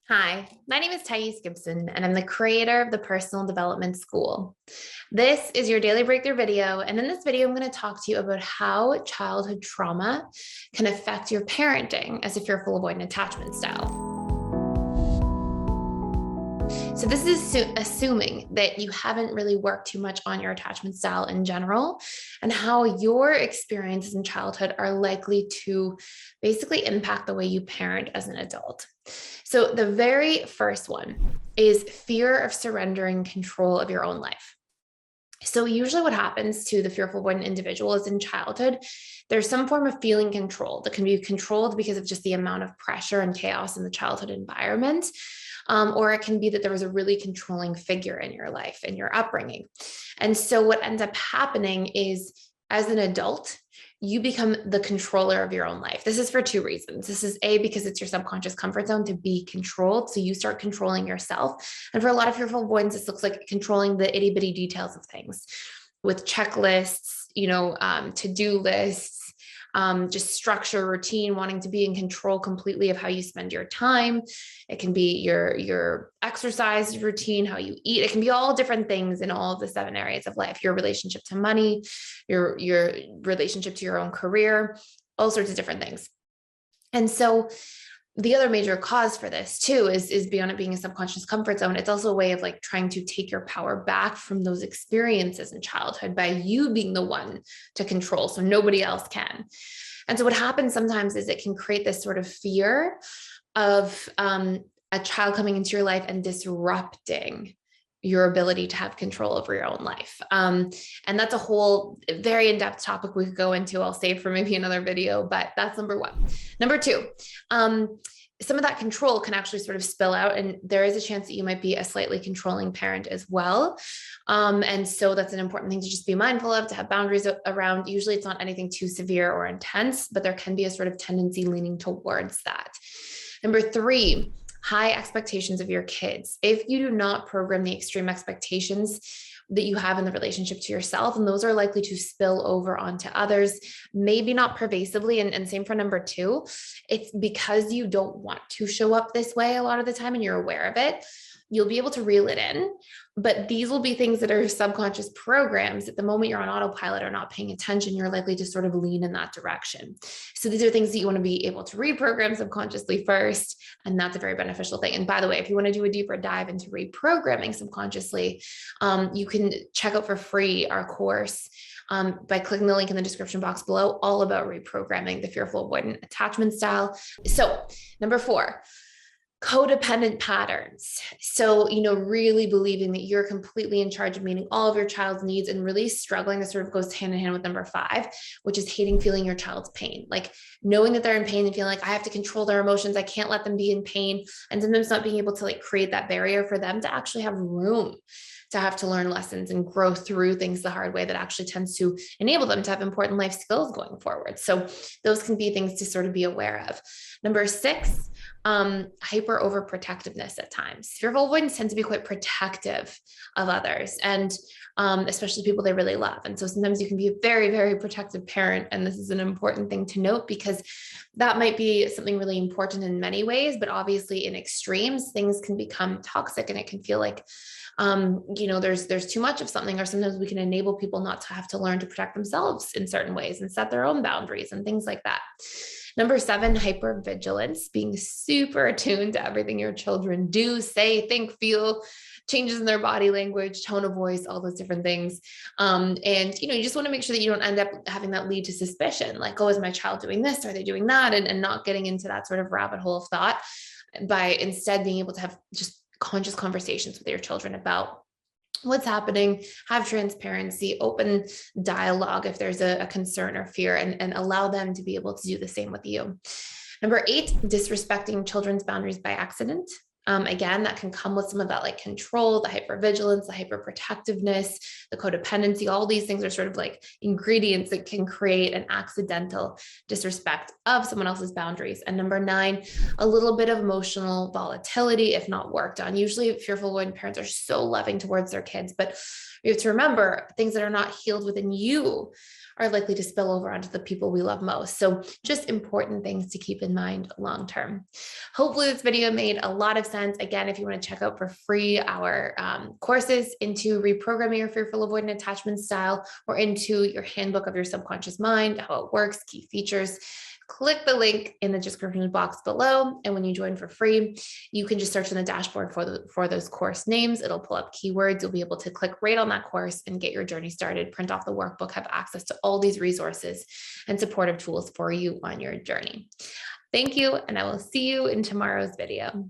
Hi, my name is Gibson, and I'm the creator of the Personal Development School. This is your daily breakthrough video, and in this video, I'm going to talk to you about how childhood trauma can affect your parenting as a fearful avoidant attachment style. So this is assuming that you haven't really worked too much on your attachment style in general and how your experiences in childhood are likely to basically impact the way you parent as an adult. So the very first one is fear of surrendering control of your own life. So usually what happens to the fearful avoidant individual is in childhood, there's some form of feeling controlled that can be controlled because of just the amount of pressure and chaos in the childhood environment. Or it can be that there was a really controlling figure in your life and your upbringing. And so what ends up happening is as an adult, you become the controller of your own life. This is for two reasons. This is A, because it's your subconscious comfort zone to be controlled. So you start controlling yourself. And for a lot of fearful avoidance, this looks like controlling the itty bitty details of things with checklists, to-do lists, just structure, routine, wanting to be in control completely of how you spend your time. It can be your exercise routine, how you eat. It can be all different things in all of the 7 areas of life, your relationship to money, your relationship to your own career, all sorts of different things. And so the other major cause for this too is beyond it being a subconscious comfort zone. It's also a way of like trying to take your power back from those experiences in childhood by you being the one to control so nobody else can. And so what happens sometimes is it can create this sort of fear of a child coming into your life and disrupting your ability to have control over your own life. And that's a whole very in-depth topic we could go into. I'll save for maybe another video, but that's number one. Number two, some of that control can actually sort of spill out, and there is a chance that you might be a slightly controlling parent as well. And so that's an important thing to just be mindful of, to have boundaries around. Usually it's not anything too severe or intense, but there can be a sort of tendency leaning towards that. Number three, high expectations of your kids. If you do not program the extreme expectations that you have in the relationship to yourself, and those are likely to spill over onto others, maybe not pervasively. And same for number two, it's because you don't want to show up this way a lot of the time and you're aware of it. You'll be able to reel it in, but these will be things that are subconscious programs. At the moment you're on autopilot or not paying attention, you're likely to sort of lean in that direction. So these are things that you want to be able to reprogram subconsciously first, and that's a very beneficial thing. And by the way, if you want to do a deeper dive into reprogramming subconsciously, you can check out for free our course by clicking the link in the description box below, all about reprogramming the fearful avoidant attachment style. So number four, codependent patterns. So, really believing that you're completely in charge of meeting all of your child's needs and really struggling. This sort of goes hand in hand with number five, which is hating feeling your child's pain, like knowing that they're in pain and feeling like I have to control their emotions. I can't let them be in pain. And sometimes not being able to like create that barrier for them to actually have room to have to learn lessons and grow through things the hard way that actually tends to enable them to have important life skills going forward. So those can be things to sort of be aware of. Number six, hyper overprotectiveness at times. Fearful avoidants tend to be quite protective of others, and especially people they really love. And so sometimes you can be a very, very protective parent. And this is an important thing to note because that might be something really important in many ways, but obviously in extremes, things can become toxic and it can feel like there's too much of something, or sometimes we can enable people not to have to learn to protect themselves in certain ways and set their own boundaries and things like that. Number seven, hypervigilance, being super attuned to everything your children do, say, think, feel, changes in their body language, tone of voice, all those different things. And you just want to make sure that you don't end up having that lead to suspicion, like, oh, is my child doing this? Are they doing that? And not getting into that sort of rabbit hole of thought, by instead being able to have just conscious conversations with your children about what's happening, have transparency, open dialogue if there's a concern or fear, and allow them to be able to do the same with you. Number eight, disrespecting children's boundaries by accident. Again, that can come with some of that like control, the hypervigilance, the hyperprotectiveness, the codependency. All these things are sort of like ingredients that can create an accidental disrespect of someone else's boundaries. And number nine, a little bit of emotional volatility, if not worked on. Usually fearful avoidant parents are so loving towards their kids, but you have to remember things that are not healed within you are likely to spill over onto the people we love most. So just important things to keep in mind long term. Hopefully this video made a lot of sense. Again, if you want to check out for free our courses into reprogramming your fearful avoidant attachment style, or into your handbook of your subconscious mind, how it works, key features, click the link in the description box below. And when you join for free, you can just search in the dashboard for those course names. It'll pull up keywords. You'll be able to click right on that course and get your journey started, print off the workbook, have access to all these resources and supportive tools for you on your journey. Thank you, and I will see you in tomorrow's video.